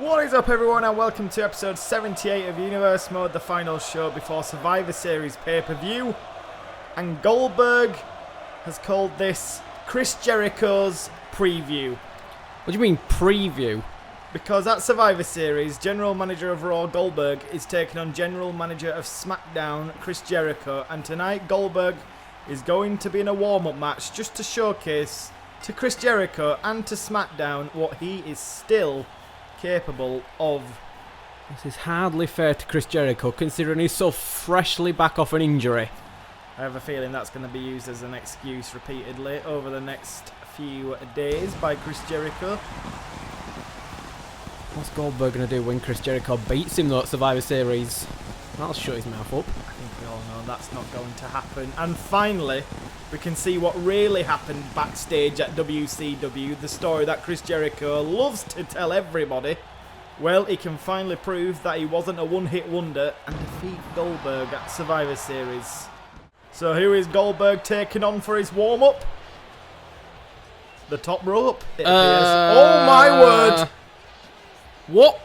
What is up, everyone, and welcome to episode 78 of Universe Mode, the final show before Survivor Series pay-per-view. And Goldberg has called this Chris Jericho's preview. What do you mean preview? Because at Survivor Series, General Manager of Raw Goldberg is taking on General Manager of SmackDown Chris Jericho, and tonight Goldberg is going to be in a warm-up match just to showcase to Chris Jericho and to SmackDown what he is still capable of. This is hardly fair to Chris Jericho, considering he's so freshly back off an injury. I have a feeling that's going to be used as an excuse repeatedly over the next few days by Chris Jericho. What's Goldberg going to do when Chris Jericho beats him though at Survivor Series? That'll shut his mouth up. I think we all know that's not going to happen. And finally, we can see what really happened backstage at WCW, the story that Chris Jericho loves to tell everybody. Well, he can finally prove that he wasn't a one-hit wonder and defeat Goldberg at Survivor Series. So who is Goldberg taking on for his warm-up? The top rope, it appears. Oh my word! What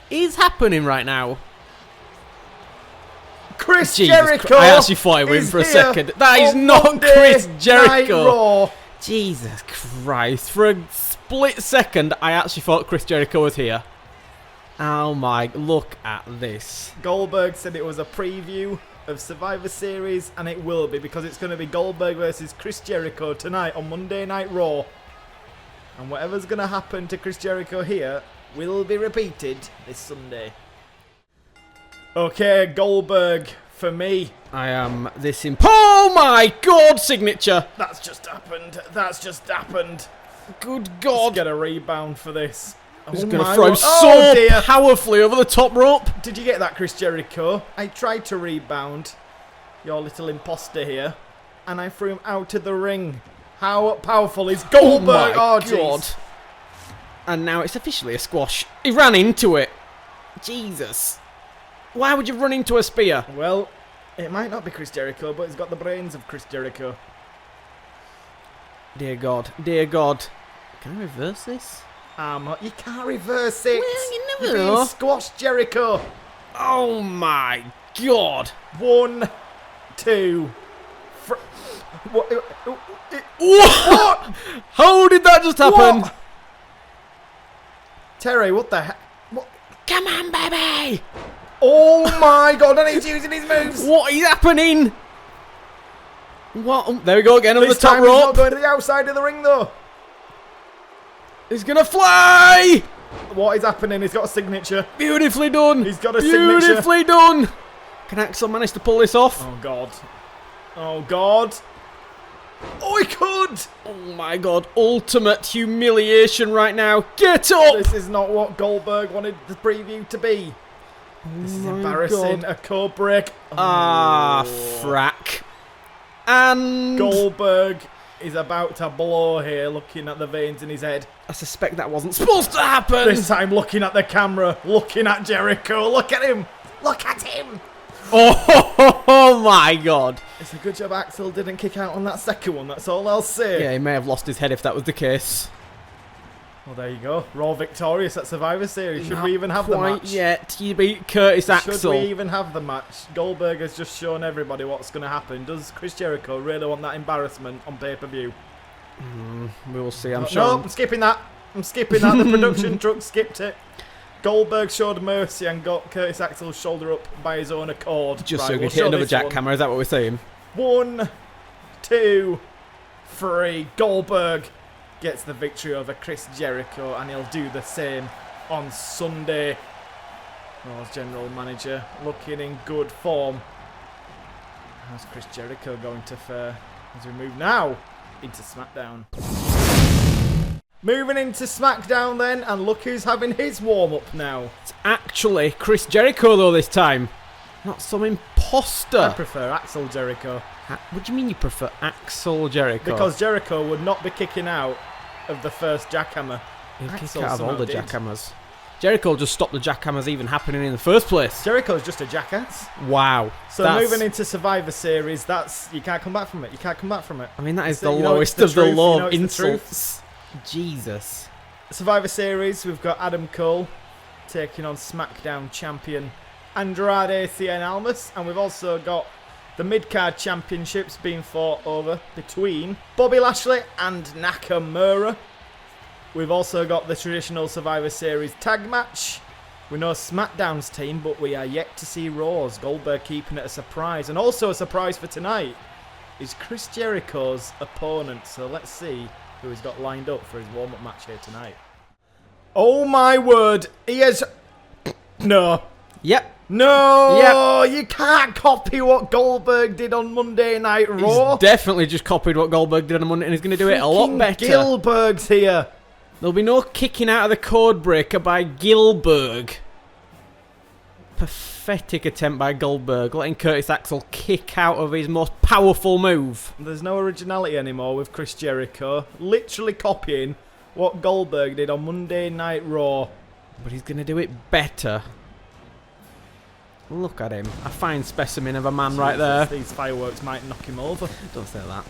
is happening right now? Chris Jericho! I actually thought it went for a second. That is not Chris Jericho! Jesus Christ. For a split second, I actually thought Chris Jericho was here. Oh my, look at this. Goldberg said it was a preview of Survivor Series, and it will be, because it's going to be Goldberg versus Chris Jericho tonight on Monday Night Raw. And whatever's going to happen to Chris Jericho here will be repeated this Sunday. Okay, Goldberg, for me. I am this oh my god, signature! That's just happened. That's just happened. Good god. Let's get a rebound for this. He's going to throw so powerfully over the top rope. Did you get that, Chris Jericho? I tried to rebound your little imposter here, and I threw him out of the ring. How powerful is Goldberg? Oh my god. And now it's officially a squash. He ran into it. Jesus. Why would you run into a spear? Well, it might not be Chris Jericho, but he's got the brains of Chris Jericho. Dear God. Dear God. Can I reverse this? You can't reverse it. Well, you never You're know. being squashed, Jericho. Oh my God. 1, 2. What? What? How did that just happen? What? Terry, what the heck? What? Come on, baby. Oh my god, and he's using his moves! What is happening? What? Oh, there we go again over the This top time he's rope. not going to the outside of the ring though. He's gonna fly! What is happening? He's got a signature. Beautifully done. He's got a signature. Beautifully done. Can Axel manage to pull this off? Oh god. Oh god. Oh, he could! Oh my god, ultimate humiliation right now. Get up! This is not what Goldberg wanted the preview to be. This is embarrassing. God. A code break. Ah, frack. And Goldberg is about to blow here, looking at the veins in his head. I suspect that wasn't supposed to happen. This time looking at the camera, looking at Jericho. Look at him! Look at him! Oh my god. It's a good job Axel didn't kick out on that second one, that's all I'll say. Yeah, he may have lost his head if that was the case. Well, there you go. Raw victorious at Survivor Series. Should Not we even have the match? quite yet. You beat Curtis Axel. Should we even have the match? Goldberg has just shown everybody what's going to happen. Does Chris Jericho really want that embarrassment on pay-per-view? We will see, I'm sure. No, I'm skipping that. I'm skipping that. The production truck skipped it. Goldberg showed mercy and got Curtis Axel's shoulder up by his own accord. Just right, so he we'll could hit show another this jackhammer, is that what we're saying? 1, 2, 3. Goldberg gets the victory over Chris Jericho, and he'll do the same on Sunday. Raw's general manager looking in good form. How's Chris Jericho going to fare as we move now into SmackDown? Moving into SmackDown then, and look who's having his warm-up now. It's actually Chris Jericho though this time. Not some imposter. I prefer Axel Jericho. What do you mean you prefer Axel Jericho? Because Jericho would not be kicking out of the first jackhammer. he'll kick Axel out of all somehow the did. jackhammers. Jericho just stopped the jackhammers even happening in the first place. Jericho's just a jackass. Wow. So moving into Survivor Series, that's you can't come back from it. You can't come back from it. I mean, that is So, the you know lowest it's the of the truth, low you know it's the truth. insults. Jesus. Survivor Series, we've got Adam Cole taking on SmackDown champion Andrade Cien Almas. And we've also got the mid-card championships being fought over between Bobby Lashley and Nakamura. We've also got the traditional Survivor Series tag match. We know SmackDown's team, but we are yet to see Raw's. Goldberg keeping it a surprise. And also a surprise for tonight is Chris Jericho's opponent. So let's see who he's got lined up for his warm-up match here tonight. Oh my word, he has... No. Yep. No, yep. You can't copy what Goldberg did on Monday Night Raw. He's definitely just copied what Goldberg did on Monday, and he's going to do it a lot better. Goldberg's here. There'll be no kicking out of the code breaker by Goldberg. Pathetic attempt by Goldberg, letting Curtis Axel kick out of his most powerful move. There's no originality anymore with Chris Jericho. Literally copying what Goldberg did on Monday Night Raw. But he's going to do it better. Look at him. A fine specimen of a man right there. These fireworks might knock him over. Don't say that.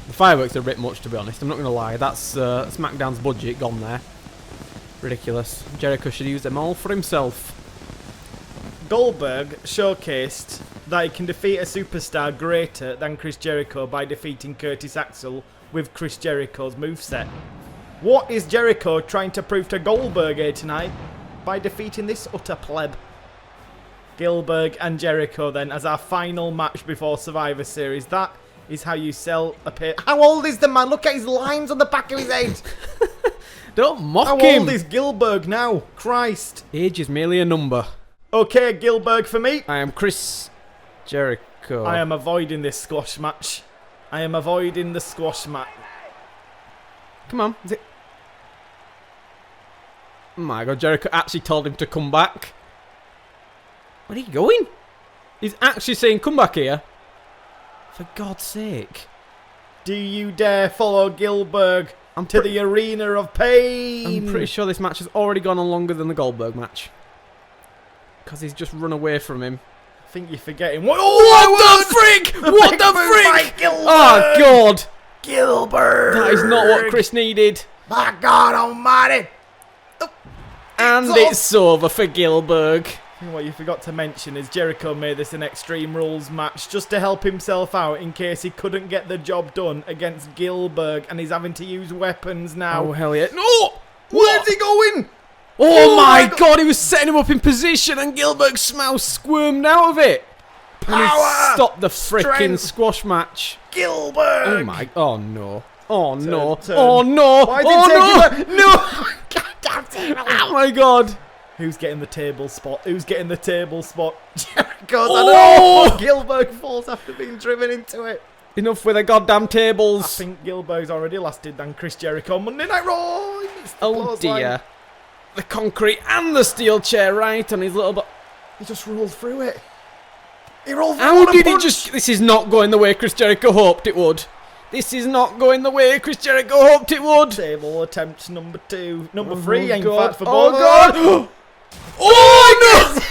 The fireworks are a bit much, to be honest. I'm not going to lie. That's SmackDown's budget gone there. Ridiculous. Jericho should use them all for himself. Goldberg showcased that he can defeat a superstar greater than Chris Jericho by defeating Curtis Axel with Chris Jericho's moveset. What is Jericho trying to prove to Goldberg here tonight by defeating this utter pleb? Goldberg and Jericho then as our final match before Survivor Series. That is how you sell a pay. How old is the man? Look at his lines on the back of his head. Don't mock him. How old is Goldberg now? Christ. Age is merely a number. Okay, Goldberg for me. I am Chris Jericho. I am avoiding this squash match. I am avoiding the squash match. Come on. Is it? Oh my God, Jericho actually told him to come back. Where are you going? He's actually saying come back here. For God's sake. Do you dare follow Goldberg to the arena of pain? I'm pretty sure this match has already gone on longer than the Goldberg match. Because he's just run away from him. I think you're forgetting. What the frick? What the frick? Oh, God. Goldberg. That is not what Chris needed. My God almighty. And it's over for Goldberg. What you forgot to mention is Jericho made this an Extreme Rules match just to help himself out in case he couldn't get the job done against Goldberg, and he's having to use weapons now. Oh, hell yeah. No! Where's he going? Oh my God, he was setting him up in position and Goldberg somehow squirmed out of it. Power! And he stopped the freaking squash match. Goldberg! Oh my, oh no. Oh no. Turn. Oh no. Why Oh no! No! Goddamn table! Oh my God. Who's getting the table spot? Who's getting the table spot? Jericho's Oh! Goldberg falls after being driven into it. Enough with the goddamn tables. I think Goldberg's already lasted than Chris Jericho on Monday Night Raw. Oh dear. The concrete and the steel chair right on his little butt. He just rolled through it. He rolled through. How did he just... This is not going the way Chris Jericho hoped it would. This is not going the way Chris Jericho hoped it would. Table attempt number 2. Number 3, in God. fact, for both. Oh God. Oh no!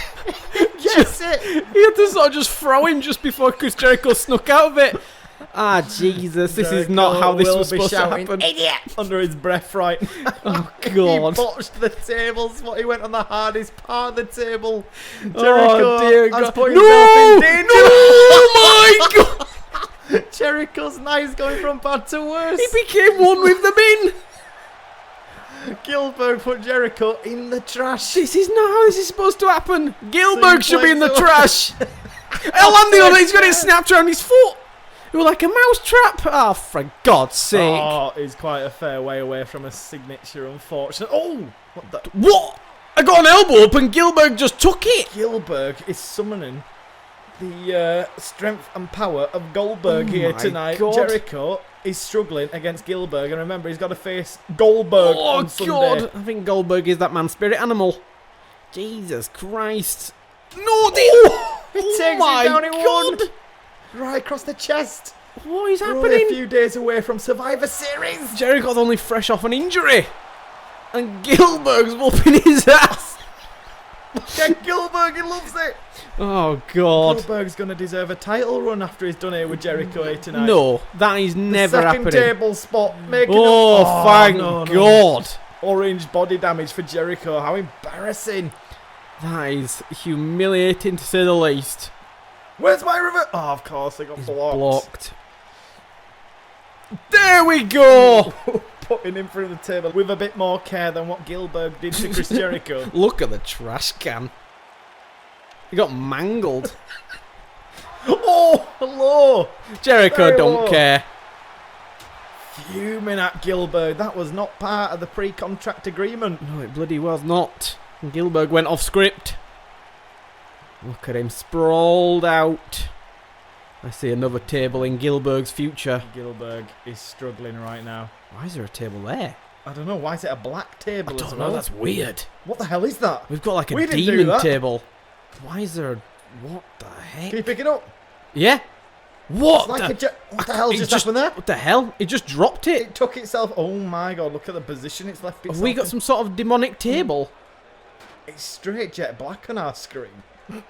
Yes, it. He had to sort of just throw him just before Chris Jericho snuck out of it. Ah, Jesus, this is not how this was supposed to happen. Idiot! Under his breath right now. Oh, God. He botched the table spot. He went on the hardest part of the table. Oh, dear God. has put himself in danger. Oh, my God. Jericho's nice going from bad to worse. He became one with the bin. Goldberg put Jericho in the trash. This is not how this is supposed to happen. Goldberg should be in the Suplex trash. Orlando, he's got it snapped around his foot. It was like a mouse trap. Oh, for God's sake. Oh, he's quite a fair way away from a signature, unfortunately. Oh, what the? What? I got an elbow up and Goldberg just took it. Goldberg is summoning the strength and power of Goldberg here tonight. God. Jericho is struggling against Goldberg, and remember, he's got to face Goldberg on Sunday. God. I think Goldberg is that man's spirit animal. Jesus Christ. No, He takes it down in God. one. Right across the chest. What is We're happening? only a few days away from Survivor Series. Jericho's only fresh off an injury. And Goldberg's whooping his ass. Get Goldberg, he loves it. Oh, God. Goldberg's going to deserve a title run after he's done here with Jericho here tonight. No, that is never Second happening. table spot. Making Thank no, God. Orange body damage for Jericho. How embarrassing. That is humiliating to say the least. Where's my river? Oh, of course, it got blocked. There we go! Putting him through the table with a bit more care than what Gilbert did to Chris Jericho. Look at the trash can. He got mangled. Oh, hello! Jericho Very don't low. care. Fuming at Gilbert. That was not part of the pre-contract agreement. No, it bloody was not. Gilbert went off script. Look at him sprawled out. I see another table in Gilbert's future. Gilbert is struggling right now. Why is there a table there? I don't know. Why is it a black table I don't as know. well? That's weird. What the hell is that? We've got like a We didn't do demon that. table. Why is there? What the heck? Can you pick it up? Yeah. What? What the hell just happened there? What the hell? It just dropped it. It took itself. Oh my god! Look at the position it's left itself. Have we got in. some sort of demonic table? It's straight jet black on our screen.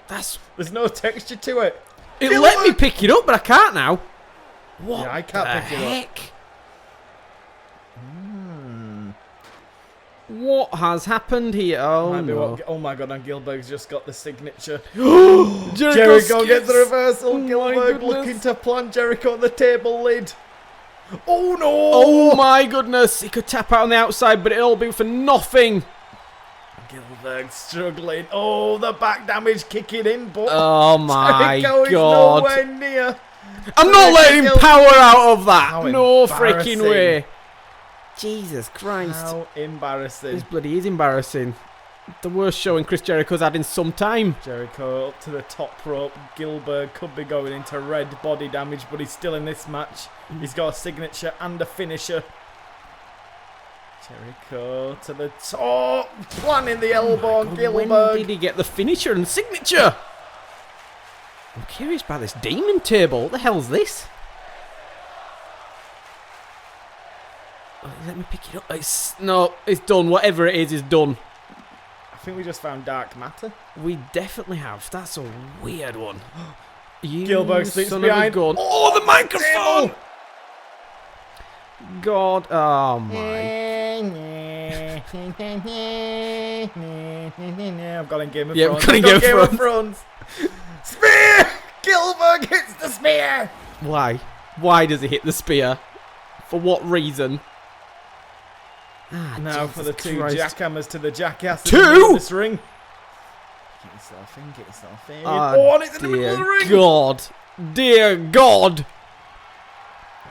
That's. There's no texture to it. It let me pick it up, but I can't now. What? Yeah, I can't the pick it up. heck? What has happened here? Oh Might be no! what, oh my god! And Gilbert's just got the signature. Jericho Jericho gets the reversal. Oh my Gilbert goodness. looking to plant Jericho on the table lid. Oh no! Oh my goodness! He could tap out on the outside, but it'll be for nothing. Gilbert struggling. Oh, the back damage kicking in, but Oh my Jericho is god! nowhere near. I'm not letting him power out of that. How No embarrassing. freaking way. Jesus Christ! How embarrassing. This bloody is embarrassing. The worst showing Chris Jericho's had in some time. Jericho up to the top rope. Gilbert could be going into red body damage, but he's still in this match. He's got a signature and a finisher. Jericho to the top, planting the elbow on When Gilbert. did he get the finisher and signature? I'm curious about this demon table. What the hell's this? Oh, let me pick it up. No, it's done. Whatever it is done. I think we just found dark matter. We definitely have. That's a weird one. You Gilbert sits son behind. of a gun. Oh, the microphone! God. Oh my. I've got in Game of Yeah, Thrones. we've got in Game of Thrones. Spear! Gilbert hits the spear! Why? Why does he hit the spear? For what reason? Now for the two Christ. jackhammers to the jackass. Two? In the middle of this ring. Get yourself in, get yourself in. Oh, and it's in the middle of the ring. God. Dear God.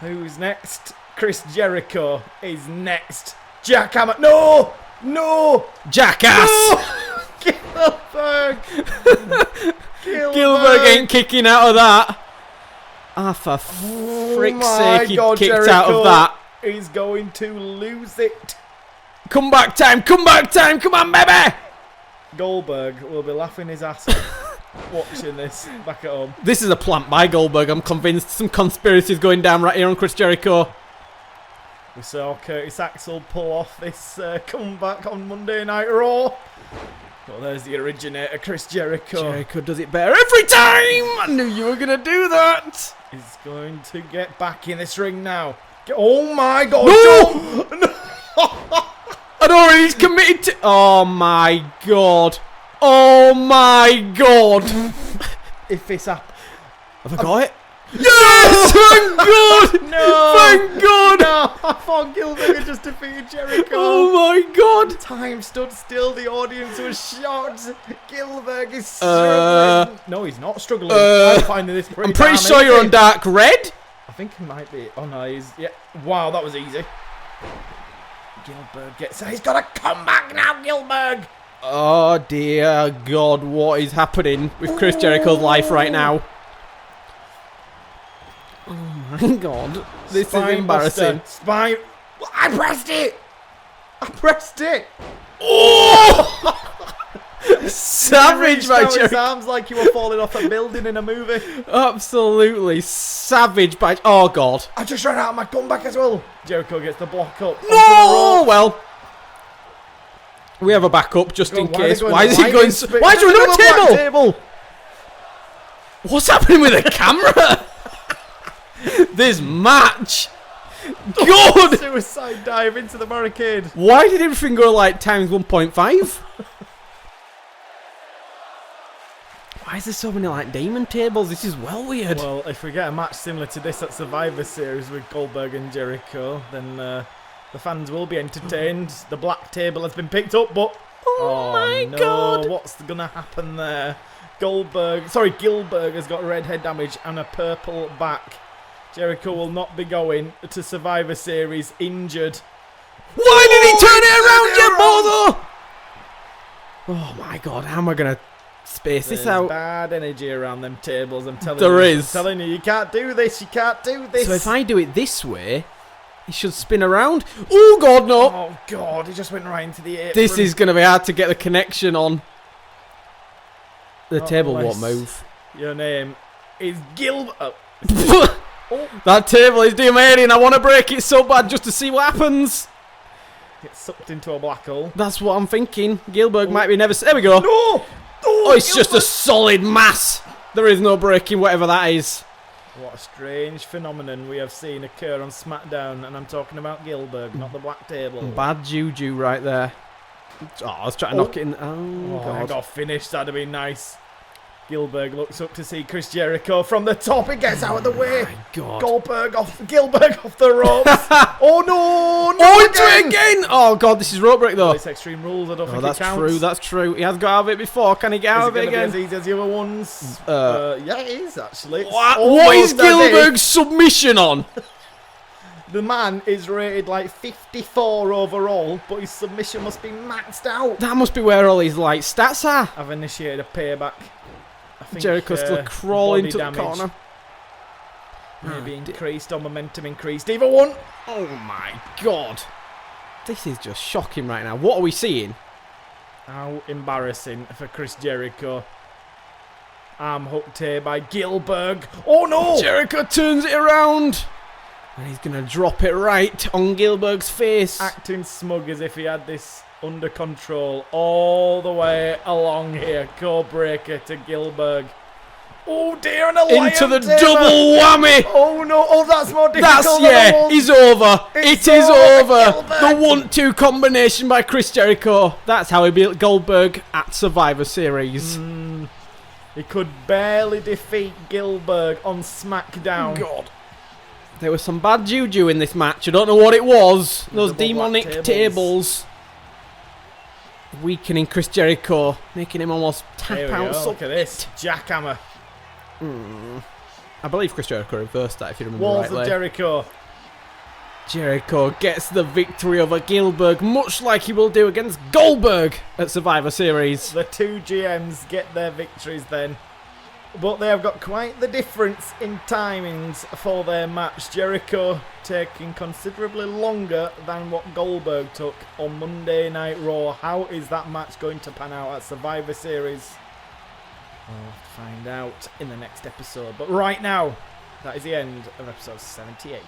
Who's next? Chris Jericho is next. Jackhammer. No! No! Jackass. No! Gilbert! Gilbert ain't kicking out of that. Ah, for frick's sake, he kicked out of that. He's going to lose it. Comeback time, comeback time, come on, baby! Goldberg will be laughing his ass off watching this back at home. This is a plant by Goldberg, I'm convinced. Some conspiracies going down right here on Chris Jericho. We saw Curtis Axel pull off this comeback on Monday Night Raw. Well, there's the originator, Chris Jericho. Jericho does it better every time! I knew you were going to do that! He's going to get back in this ring now. Oh my god! No! No! I don't know, he's committed to... Oh my god. Oh my god. If it's up. Have I got it? Yes! Thank God! No! Thank God! No! I thought Gilbert had just defeated Jericho. Oh my god! Time stood still. The audience was shocked. Gilbert is struggling. No, he's not struggling. I'm finding this pretty I'm pretty damn sure you're easy. on dark red. I think he might be. Oh no, he's... Yeah. Wow, that was easy. Gilbert gets... He's got to come back now, Gilbert! Oh dear God, what is happening with Chris Jericho's life right now? Oh my God, this is embarrassing. Spine... I pressed it! I pressed it! Oh! Savage by His Jericho. arms like you were falling off a building in a movie. Absolutely savage by... Oh God. I just ran out of my comeback as well. Jericho gets the block up. No! Well, we have a backup just in case. Why is he going... Why is there another table? What's happening with the camera? This match. God! Suicide dive into the barricade. Why did everything go like times 1.5? Why is there so many like demon tables? This is well weird. Well, if we get a match similar to this at Survivor Series with Goldberg and Jericho, then the fans will be entertained. The black table has been picked up, but oh my God! What's gonna happen there? Gilbert has got red head damage and a purple back. Jericho will not be going to Survivor Series injured. Why did he turn it around, Jim Oh my God! How am I gonna space this out? Bad energy around them tables. I'm telling you. I'm telling you, you can't do this. You can't do this. So if I do it this way, he should spin around. Oh God, no! Oh God, he just went right into the apron. This is gonna be hard to get the connection on. The table won't move. Your name is Gilbert. That table is doing my head in. I want to break it so bad just to see what happens. Get sucked into a black hole. That's what I'm thinking. Gilbert might be never. There we go. No! Oh, it's just a solid mass. There is no breaking whatever that is. What a strange phenomenon we have seen occur on SmackDown, and I'm talking about Gilbert, not the black table. Bad juju right there. Oh, I was trying to knock it in. Oh, God. I got finished. That'd be nice. Gilbert looks up to see Chris Jericho from the top. He gets out of the way. My God. Gilbert off the ropes. Oh no! Oh, again! Oh God, this is rope break though. It's Extreme Rules. I don't think that's it counts. true. That's true. He has got out of it before. Can he get out of it again? Is it going to be as easy as the other ones? Yeah, it is actually. What is Gilbert's submission on? The man is rated like 54 overall, but his submission must be maxed out. That must be where all his like stats are. I've initiated a payback. I think Jericho's still crawling to the corner. Maybe increased or momentum increased. Either one. Oh my God. This is just shocking right now. What are we seeing? How embarrassing for Chris Jericho. Arm hooked here by Gilbert. Oh no! Jericho turns it around. And he's going to drop it right on Gilbert's face. Acting smug as if he had this under control all the way along here. Core breaker to Gilbert. Oh dear, and a into the tamer. Double whammy. Oh no, oh that's more difficult. He's over. It is over. Gilbert. The 1-2 combination by Chris Jericho. That's how he beat Goldberg at Survivor Series. He could barely defeat Gilbert on SmackDown. God. There was some bad juju in this match. I don't know what it was. Those demonic tables. Weakening Chris Jericho. Making him almost tap out. Look at this. Jackhammer. I believe Chris Jericho reversed that, if you remember Walls rightly. of Jericho. Jericho gets the victory over Gilbert, much like he will do against Goldberg at Survivor Series. The two GMs get their victories then. But they have got quite the difference in timings for their match. Jericho taking considerably longer than what Goldberg took on Monday Night Raw. How is that match going to pan out at Survivor Series? We'll have to find out in the next episode. But right now, that is the end of episode 78.